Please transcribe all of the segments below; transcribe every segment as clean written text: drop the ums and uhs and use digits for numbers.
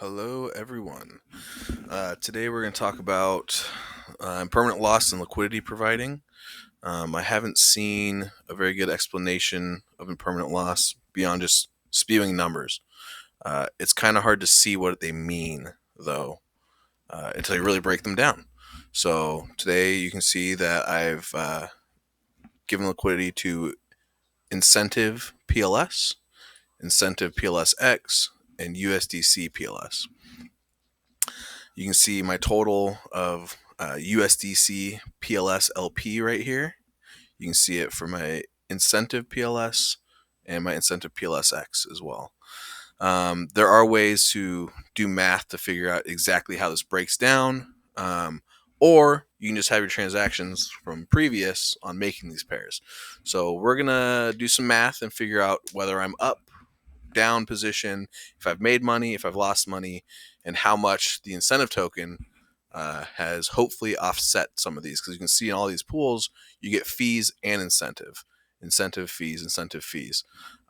Hello, everyone. Today we're going to talk about impermanent loss and liquidity providing. I haven't seen a very good explanation of impermanent loss beyond just spewing numbers. It's kind of hard to see what they mean, though, until you really break them down. So today you can see that I've given liquidity to incentive PLS, incentive PLSx, and USDC PLS. You can see my total of USDC PLS LP right here. You can see it for my incentive PLS and my incentive PLSx as well. There are ways to do math to figure out exactly how this breaks down, or you can just have your transactions from previous on making these pairs. So we're going to do some math and figure out whether I'm up, down position, if I've made money, if I've lost money, and how much the incentive token has hopefully offset some of these. Because you can see in all these pools, you get fees and incentive, fees.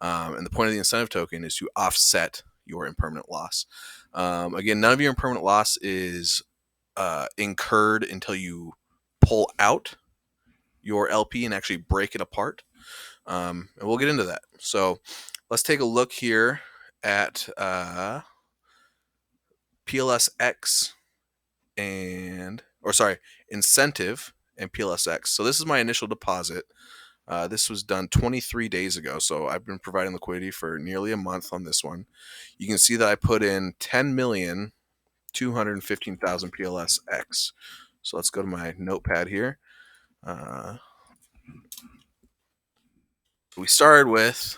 And the point of the incentive token is to offset your impermanent loss. Again, none of your impermanent loss is incurred until you pull out your LP and actually break it apart. And we'll get into that. So let's take a look here at PLSx incentive and PLSx. So this is my initial deposit. This was done 23 days ago, so I've been providing liquidity for nearly a month on this one. You can see that I put in 10,215,000 PLSx. So let's go to my notepad here. We started with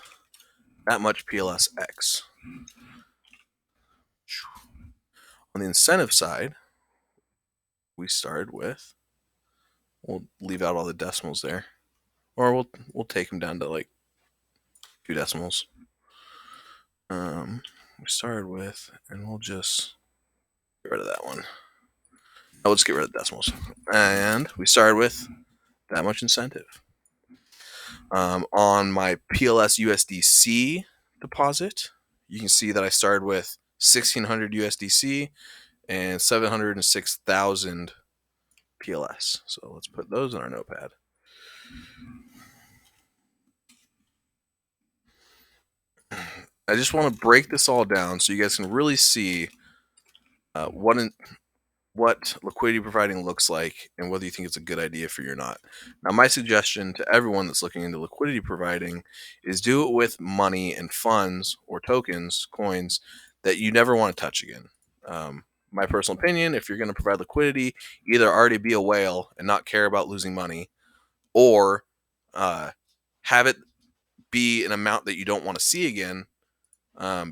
that much PLSx. On the incentive side, we started with, we'll leave out all the decimals there, or we'll take them down to like 2 decimals. We started with, and we'll just get rid of that one. We'll just get rid of the decimals. And we started with that much incentive. On my PLS USDC deposit, you can see that I started with 1,600 USDC and 706,000 PLS. So let's put those in our notepad. I just want to break this all down so you guys can really see what liquidity providing looks like and whether you think it's a good idea for you or not. Now, my suggestion to everyone that's looking into liquidity providing is do it with money and funds or tokens, coins, that you never want to touch again. My personal opinion, if you're going to provide liquidity, either already be a whale and not care about losing money, or have it be an amount that you don't want to see again,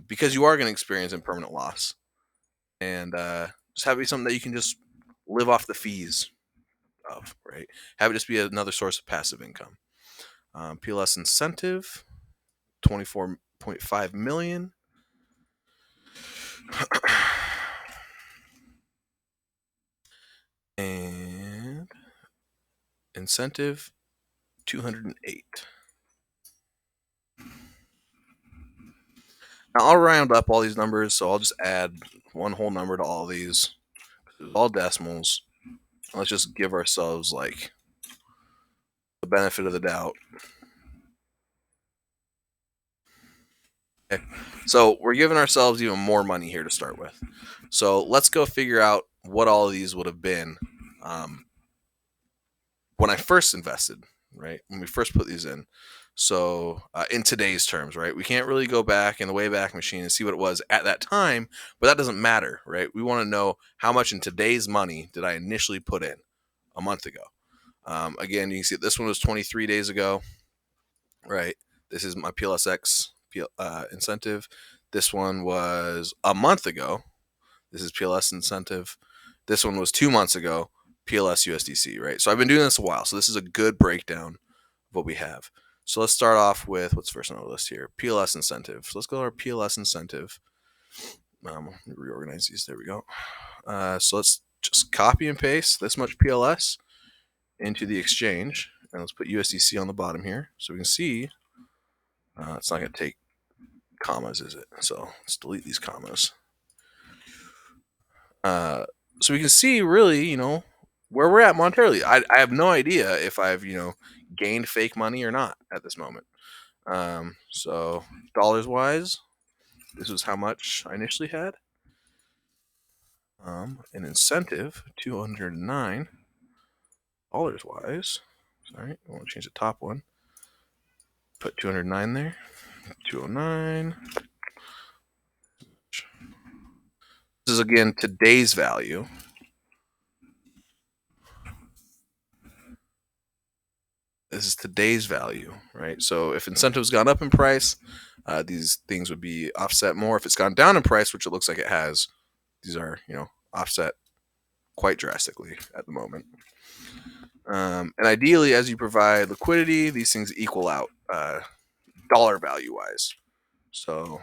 because you are going to experience impermanent loss. And just have it be something that you can just live off the fees of, right? Have it just be another source of passive income. PLS incentive, 24.5 million. And incentive, 208. Now I'll round up all these numbers, so I'll just add one whole number to all these. It's all decimals. Let's just give ourselves like the benefit of the doubt. Okay. So we're giving ourselves even more money here to start with. So let's go figure out what all of these would have been when I first invested, right? When we first put these in. So in today's terms, right? We can't really go back in the Wayback Machine and see what it was at that time, but that doesn't matter, right? We want to know how much in today's money did I initially put in a month ago. Again, you can see this one was 23 days ago, right? This is my PLSx incentive. This one was a month ago. This is PLS incentive. This one was 2 months ago, PLS USDC, right? So I've been doing this a while. So this is a good breakdown of what we have. So let's start off with, what's first on our list here? PLS incentive. So let's go to our PLS incentive. Reorganize these. There we go. So let's just copy and paste this much PLS into the exchange. And let's put USDC on the bottom here. So we can see it's not going to take commas, is it? So let's delete these commas. So we can see really, where we're at monetarily. I have no idea if I've, gained fake money or not at this moment. So dollars wise, this was how much I initially had. An incentive, $209 wise. Sorry, I want to change the top one. Put 209 there. 209. This is again today's value. This is today's value, right? So if incentives gone up in price, these things would be offset more. If it's gone down in price, which it looks like it has, these are, offset quite drastically at the moment. And ideally, as you provide liquidity, these things equal out dollar value wise. So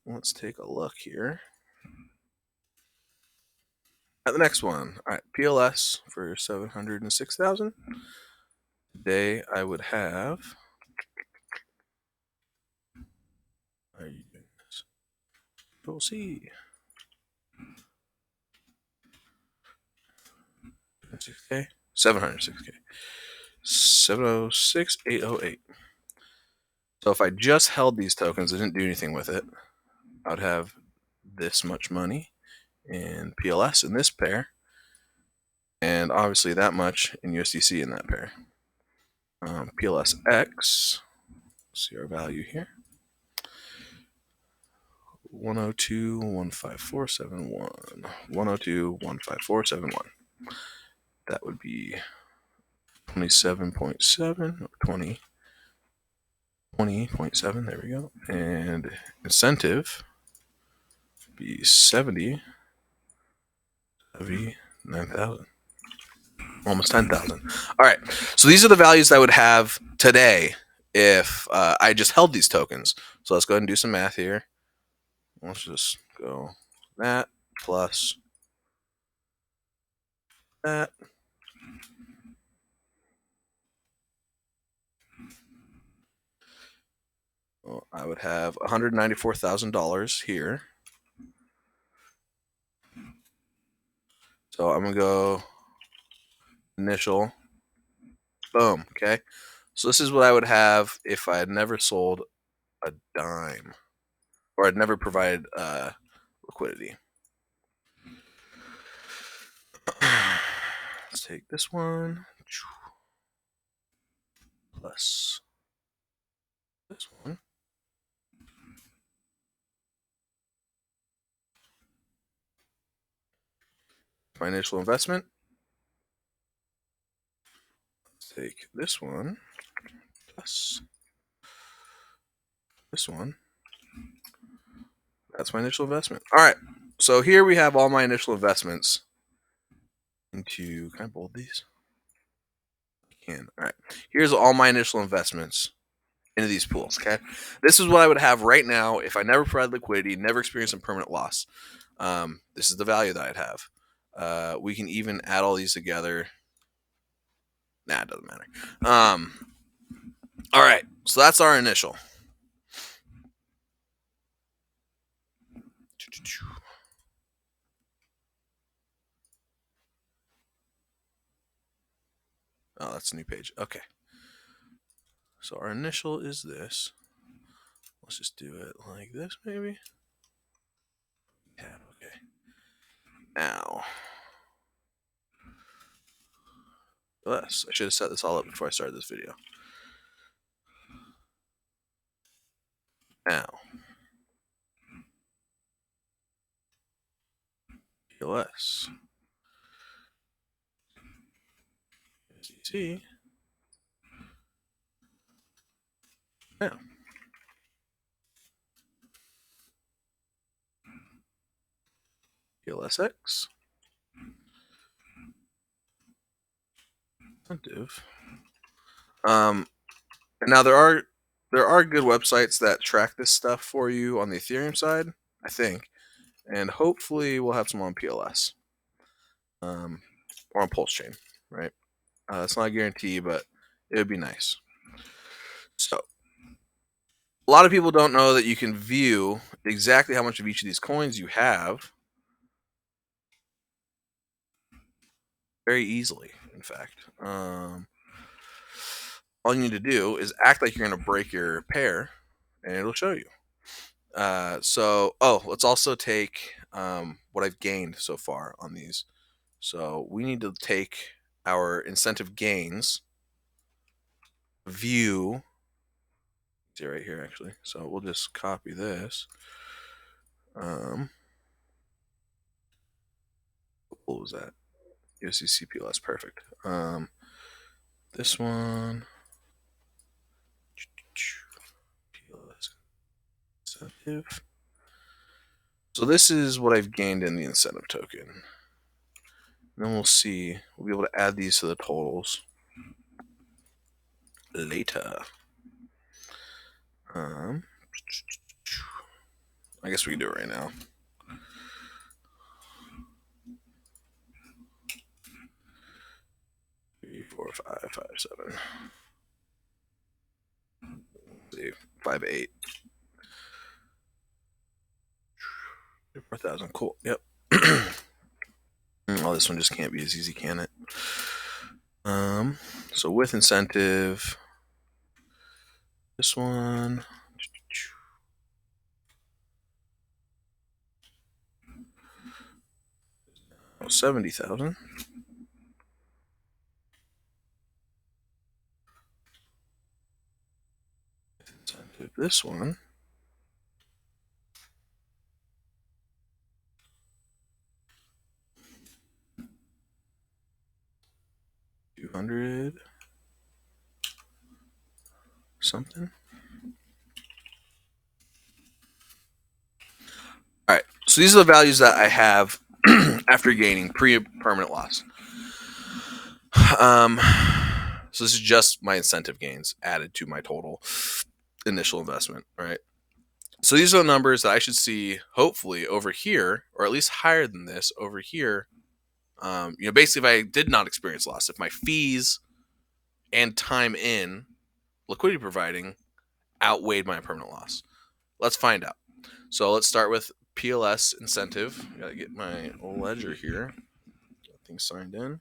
let's take a look here at the next one. All right, PLS for 706,000. Today I would have. Are you doing this? We'll see. 6K, 706K, 706,808. So if I just held these tokens, I didn't do anything with it, I would have this much money in PLS in this pair, and obviously that much in USDC in that pair. PLSx, see our value here. 102.15471. 102.15471. That would be 27.7 or 20.7. There we go. And incentive would be 79,000. Almost 10,000. All right. So these are the values that I would have today if I just held these tokens. So let's go ahead and do some math here. Let's just go that plus that. Well, I would have $194,000 here. So I'm going to go initial. Boom. Okay. So this is what I would have if I had never sold a dime or I'd never provided liquidity. Let's take this one plus this one. My initial investment. Let's take this one plus this one. That's my initial investment. All right. So here we have all my initial investments into. Can I bold these? I can. All right. Here's all my initial investments into these pools. Okay. This is what I would have right now if I never provided liquidity, never experienced impermanent loss. This is the value that I'd have. We can even add all these together. Nah, it doesn't matter. All right. So that's our initial. Oh, that's a new page. Okay. So our initial is this. Let's just do it like this, maybe. Yeah, okay. Now. Yes, I should have set this all up before I started this video. Now. PLS. SEC. Now. PLSx. Incentive. And now there are good websites that track this stuff for you on the Ethereum side, I think, and hopefully we'll have some on PLS, or on Pulsechain, right? It's not a guarantee, but it would be nice. So a lot of people don't know that you can view exactly how much of each of these coins you have very easily, in fact. All you need to do is act like you're going to break your pair, and it'll show you. Let's also take what I've gained so far on these. So we need to take our incentive gains, view, see right here actually. So we'll just copy this. What was that? USDC PLS, perfect. This one, PLS incentive. So this is what I've gained in the incentive token. And then we'll be able to add these to the totals later. I guess we can do it right now. Three, 4, 5, 5, 7. Let's see, 5, 8. 4,000. Cool. Yep. Oh, this one just can't be as easy, can it? So with incentive, this one. 70,000. Incentive, this one. 200 something. All right, so these are the values that I have after gaining pre-permanent loss. So this is just my incentive gains added to my total initial investment, right? So these are the numbers that I should see, hopefully, over here, or at least higher than this over here. Basically, if I did not experience loss, if my fees and time in liquidity providing outweighed my permanent loss. Let's find out. So let's start with PLS incentive. Gotta get my ledger here. Get things signed in.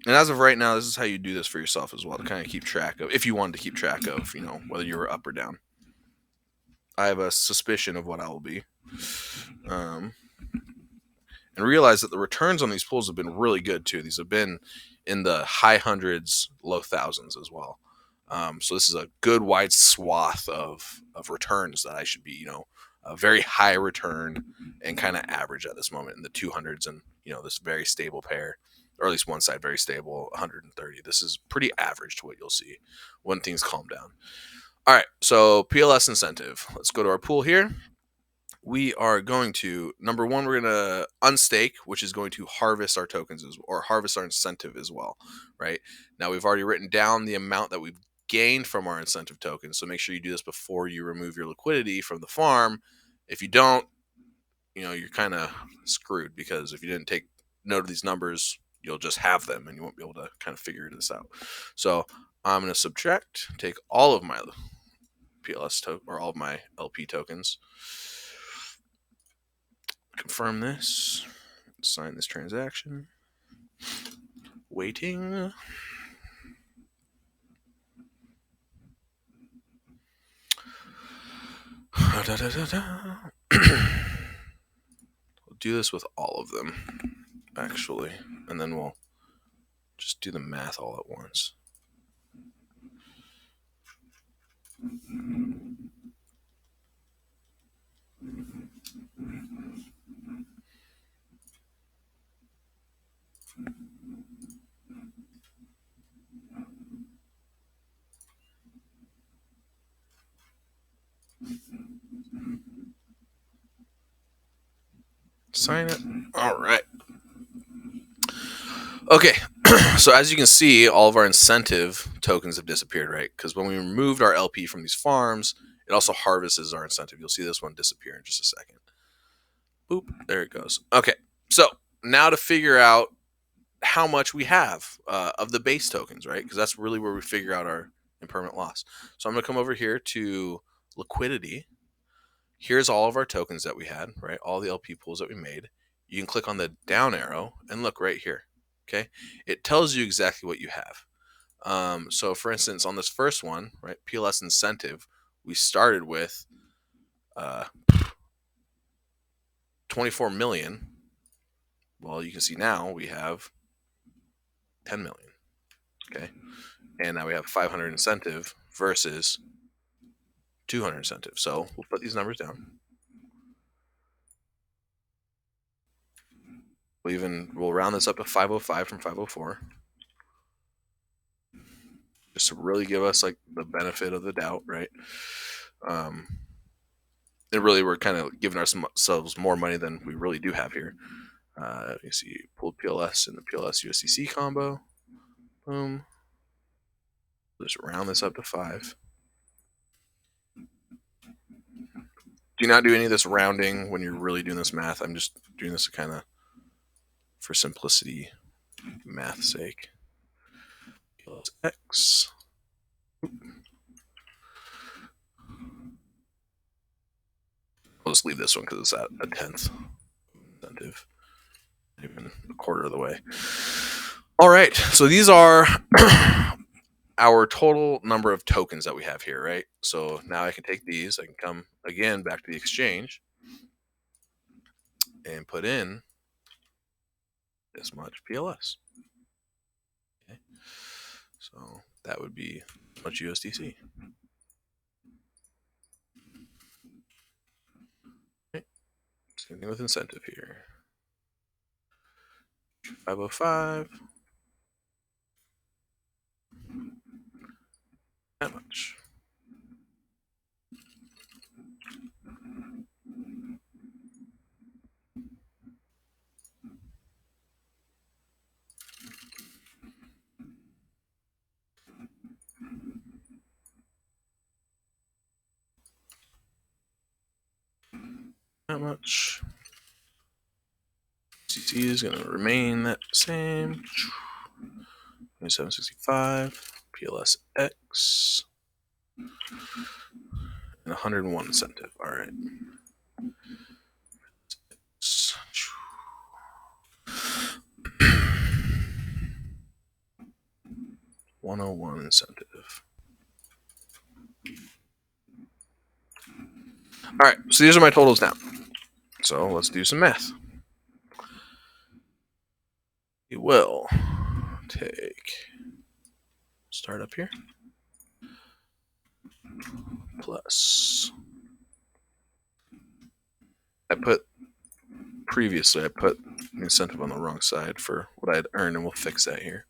And as of right now, this is how you do this for yourself as well, to kind of keep track of, if you wanted to keep track of, whether you were up or down. I have a suspicion of what I will be. And realize that the returns on these pools have been really good too. These have been in the high hundreds, low thousands as well. So this is a good wide swath of returns that I should be, a very high return and kind of average at this moment in the 200s, and this very stable pair, or at least one side very stable, 130. This is pretty average to what you'll see when things calm down. All right, so PLS incentive. Let's go to our pool here. We are going to, number one, we're going to unstake, which is going to harvest our tokens or harvest our incentive as well, right? Now we've already written down the amount that we've gained from our incentive tokens, so make sure you do this before you remove your liquidity from the farm. If you don't, you're kind of screwed, because if you didn't take note of these numbers, you'll just have them and you won't be able to kind of figure this out. So I'm going to subtract, take all of my PLS token, or all of my LP tokens, confirm this, sign this transaction, waiting. We'll do this with all of them, actually, and then we'll just do the math all at once. Sign it. All right. Okay, so as you can see, all of our incentive tokens have disappeared, right? Because when we removed our LP from these farms, it also harvests our incentive. You'll see this one disappear in just a second. Boop, there it goes. Okay, so now to figure out how much we have of the base tokens, right? Because that's really where we figure out our impermanent loss. So I'm going to come over here to liquidity. Here's all of our tokens that we had, right? All the LP pools that we made. You can click on the down arrow and look right here. Okay, it tells you exactly what you have. So for instance, on this first one, right, PLS incentive, we started with 24 million. Well, you can see now we have 10 million. Okay, and now we have 500 incentive versus 200 incentive. So we'll put these numbers down. We'll round this up to 505 from 504, just to really give us like the benefit of the doubt, right? And really, we're kind of giving ourselves more money than we really do have here. You see, pulled PLS and the PLS USDC combo. Boom. Just round this up to 5. Do not do any of this rounding when you're really doing this math. I'm just doing this kind of for simplicity, math sake. PLSx. I'll just leave this one because it's at a 10th incentive, even a quarter of the way. All right, so these are our total number of tokens that we have here, right? So now I can take these, I can come again back to the exchange and put in this much PLS. Okay. So that would be much USDC. Okay. Same thing with incentive here. 505. That much. That much. CC is going to remain that same. 2765. PLSx. And 101 incentive. All right. 101 incentive. All right, so these are my totals now. So let's do some math. We will take, start up here, plus, I put the incentive on the wrong side for what I'd earned, and we'll fix that here.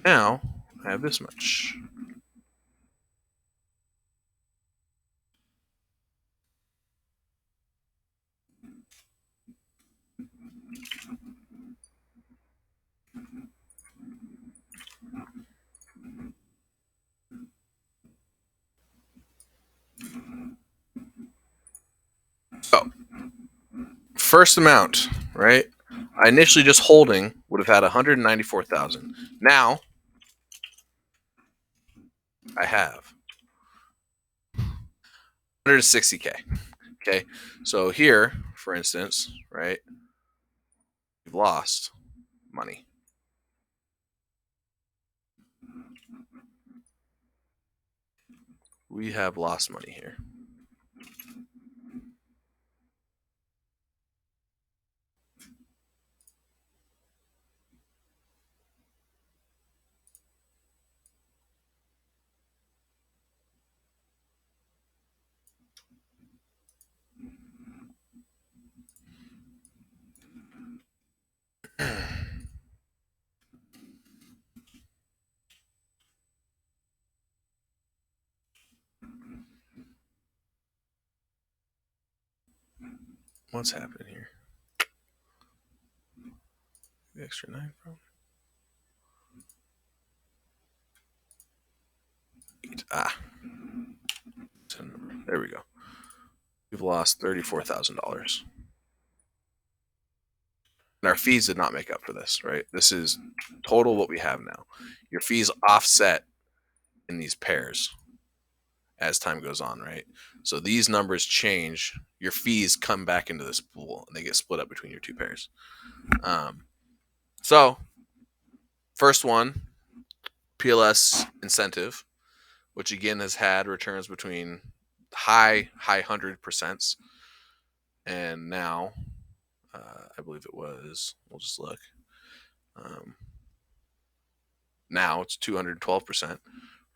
Now I have this much. So first amount, right? I initially just holding would have had 194,000. Now I have 160K. Okay, so here, for instance, right, we've lost money. We have lost money here. What's happening here? The extra 9 from 8. There we go. We've lost $34,000. And our fees did not make up for this, right? This is total what we have now. Your fees offset in these pairs as time goes on, right? So these numbers change. Your fees come back into this pool and they get split up between your two pairs. So first one, PLS incentive, which again has had returns between high 100%, and now I believe it was. We'll just look. Now it's 212%.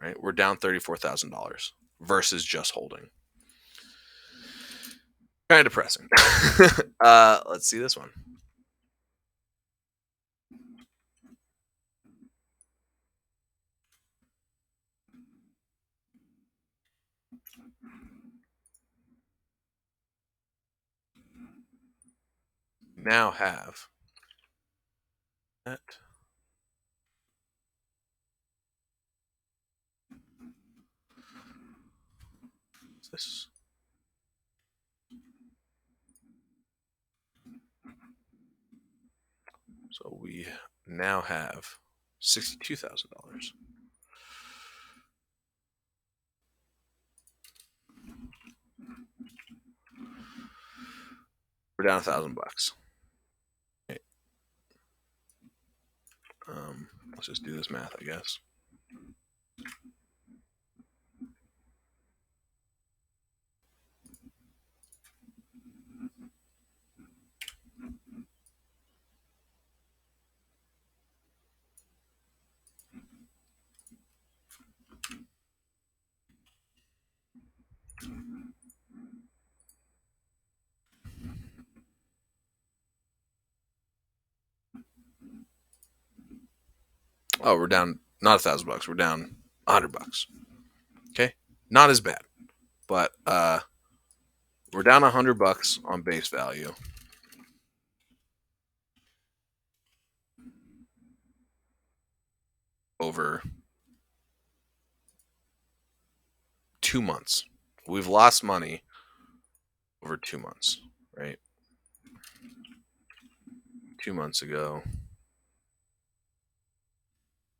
Right, we're down $34,000 versus just holding. Kind of depressing. Let's see this one. Now have that. What's this? So we now have $62,000. We're down $1,000. Okay. Let's just do this math, I guess. Oh, we're down not $1,000. We're down $100. Okay, not as bad, but we're down $100 on base value. Over 2 months. We've lost money over 2 months, right? 2 months ago,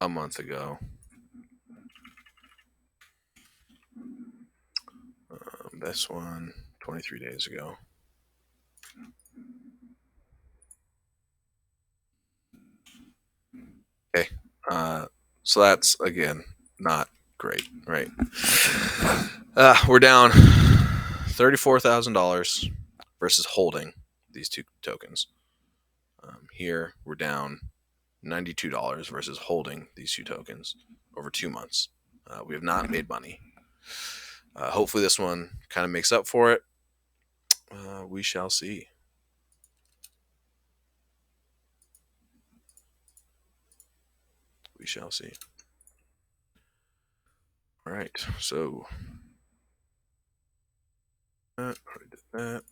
a month ago, this one 23 days ago. Okay, so that's again not great, right? We're down $34,000 versus holding these two tokens. Here we're down $92 versus holding these two tokens over 2 months. We have not made money. Hopefully this one kind of makes up for it. We shall see. We shall see. All right, so I did that.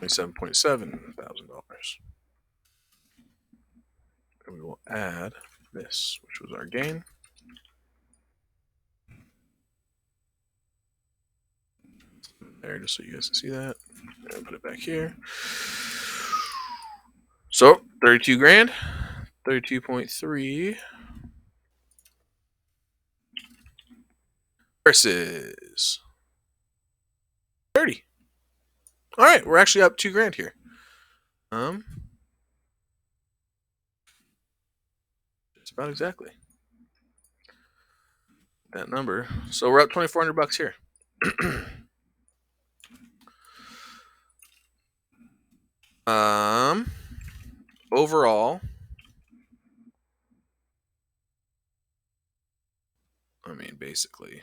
$27,700. And we will add this, which was our gain. There, just so you guys can see that. And put it back here. So 32 grand, 32.3 versus 30. All right, we're actually up 2 grand here. Just about exactly that number. So we're up $2,400 here. Overall, I mean, basically,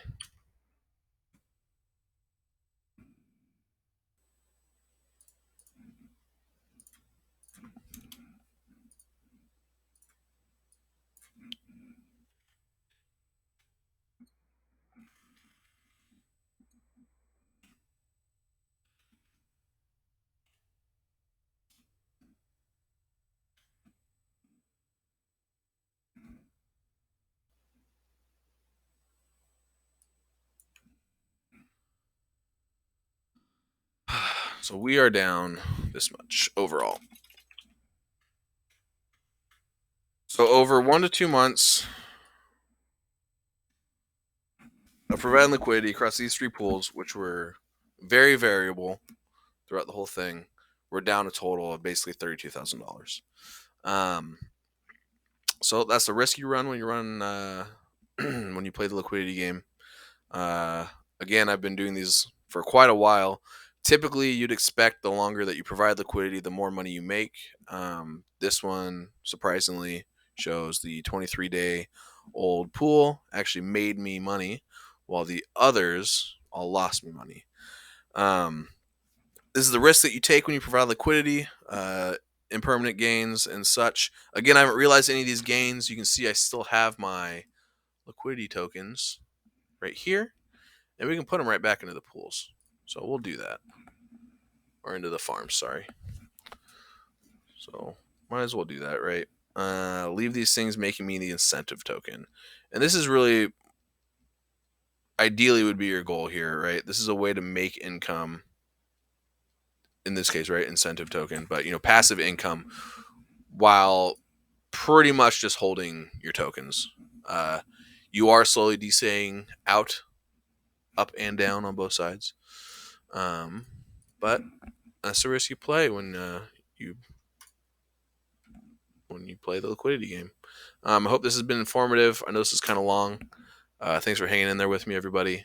So we are down this much overall. So over 1 to 2 months of providing liquidity across these 3 pools, which were very variable throughout the whole thing, we're down a total of basically $32,000. So that's the risk you run when you run when you play the liquidity game. Uh, Again, I've been doing these for quite a while. Typically, you'd expect the longer that you provide liquidity, the more money you make. This one, surprisingly, shows the 23-day old pool actually made me money, while the others all lost me money. This is the risk that you take when you provide liquidity, impermanent gains and such. Again, I haven't realized any of these gains. You can see I still have my liquidity tokens right here, and we can put them right back into the pools. So we'll do that. Or into the farm, sorry. So might as well do that, right? Leave these things making me the incentive token. And this is really, ideally would be your goal here, right? This is a way to make income, in this case, right? Incentive token, but passive income while pretty much just holding your tokens. You are slowly desaying out, up and down on both sides. But that's the risk you play you when you play the liquidity game. I hope this has been informative. I know this is kind of long. Thanks for hanging in there with me, everybody.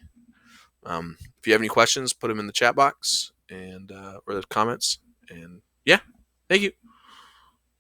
If you have any questions, put them in the chat box and or the comments. And yeah, thank you.